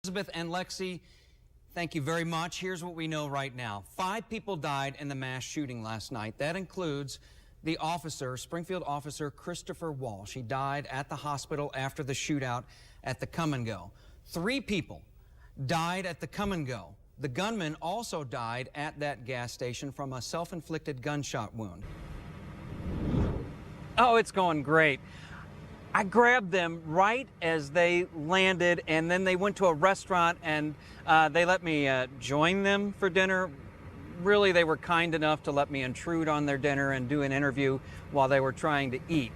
Elizabeth and Lexi, thank you very much. Here's what we know right now. 5 people died in the mass shooting last night. That includes the officer, Springfield officer Christopher Walsh. He died at the hospital after the shootout at the Come and Go. 3 people died at the Come and Go. The gunman also died at that gas station from a self-inflicted gunshot wound. Oh, it's going great. I grabbed them right as they landed, and then they went to a restaurant, and they let me join them for dinner. Really, they were kind enough to let me intrude on their dinner and do an interview while they were trying to eat.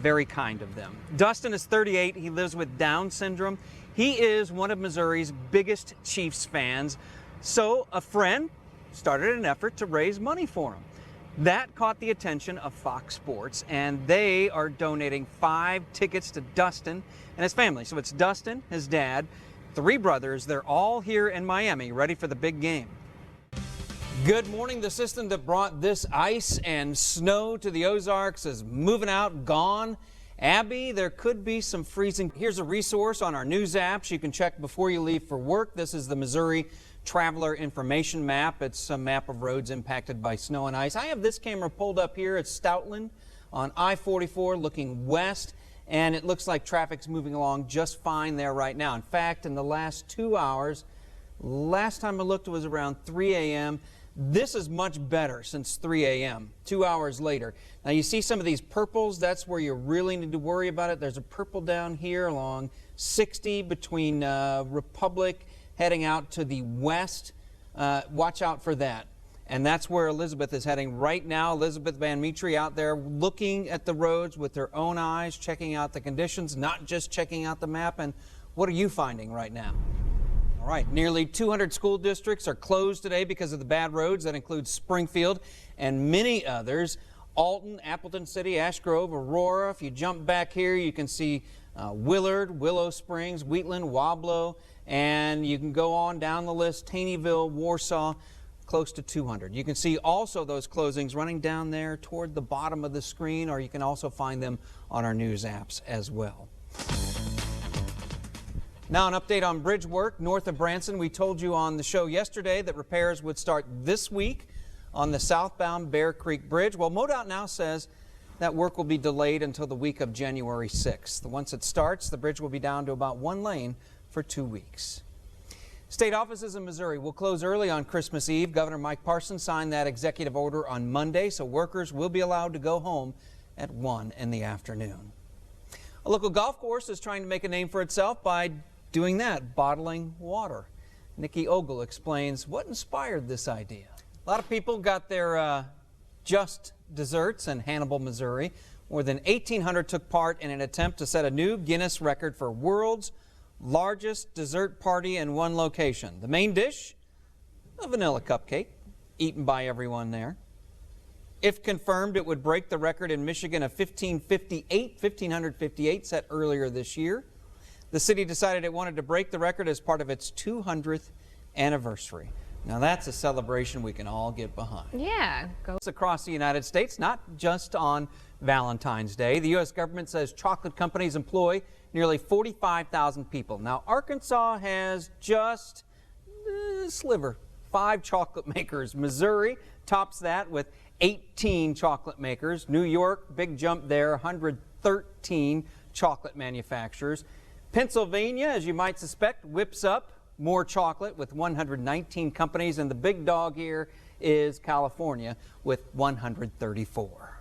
Very kind of them. Dustin is 38. He lives with Down syndrome. He is one of Missouri's biggest Chiefs fans. So a friend started an effort to raise money for him. That caught the attention of Fox Sports, and they are donating 5 tickets to Dustin and his family. So it's Dustin, his dad, 3 brothers. They're all here in Miami, ready for the big game. Good morning. The system that brought this ice and snow to the Ozarks is moving out, gone. Abby, there could be some freezing. Here's a resource on our news apps you can check before you leave for work. This is the Missouri Traveler Information Map. It's a map of roads impacted by snow and ice. I have this camera pulled up here at Stoutland on I-44 looking west, and it looks like traffic's moving along just fine there right now. In fact, in the last 2 hours, last time I looked it was around 3 a.m. This is much better since 3 a.m., 2 hours later. Now you see some of these purples, that's where you really need to worry about it. There's a purple down here along 60 between Republic heading out to the west. Watch out for that. And that's where Elizabeth is heading right now. Elizabeth Van Mitri out there looking at the roads with her own eyes, checking out the conditions, not just checking out the map. And what are you finding right now? All right, nearly 200 school districts are closed today because of the bad roads. That includes Springfield and many others. Alton, Appleton City, Ash Grove, Aurora. If you jump back here, you can see Willard, Willow Springs, Wheatland, Wablo, and you can go on down the list, Taneyville, Warsaw, close to 200. You can see also those closings running down there toward the bottom of the screen, or you can also find them on our news apps as well. Now an update on bridge work north of Branson. We told you on the show yesterday that repairs would start this week on the southbound Bear Creek Bridge. Well, MoDOT now says that work will be delayed until the week of January 6th. Once it starts, the bridge will be down to about 1 lane for 2 weeks. State offices in Missouri will close early on Christmas Eve. Governor Mike Parson signed that executive order on Monday, so workers will be allowed to go home at 1 in the afternoon. A local golf course is trying to make a name for itself by doing that, bottling water. Nikki Ogle explains what inspired this idea. A lot of people got their just desserts in Hannibal, Missouri. More than 1,800 took part in an attempt to set a new Guinness record for world's largest dessert party in one location. The main dish, a vanilla cupcake, eaten by everyone there. If confirmed, it would break the record in Michigan of 1558 set earlier this year. The city decided it wanted to break the record as part of its 200th anniversary. Now that's a celebration we can all get behind. Yeah. Across the United States, not just on Valentine's Day. The U.S. government says chocolate companies employ nearly 45,000 people. Now Arkansas has just a sliver, 5 chocolate makers. Missouri tops that with 18 chocolate makers. New York, big jump there, 113 chocolate manufacturers. Pennsylvania, as you might suspect, whips up more chocolate with 119 companies, and the big dog here is California with 134.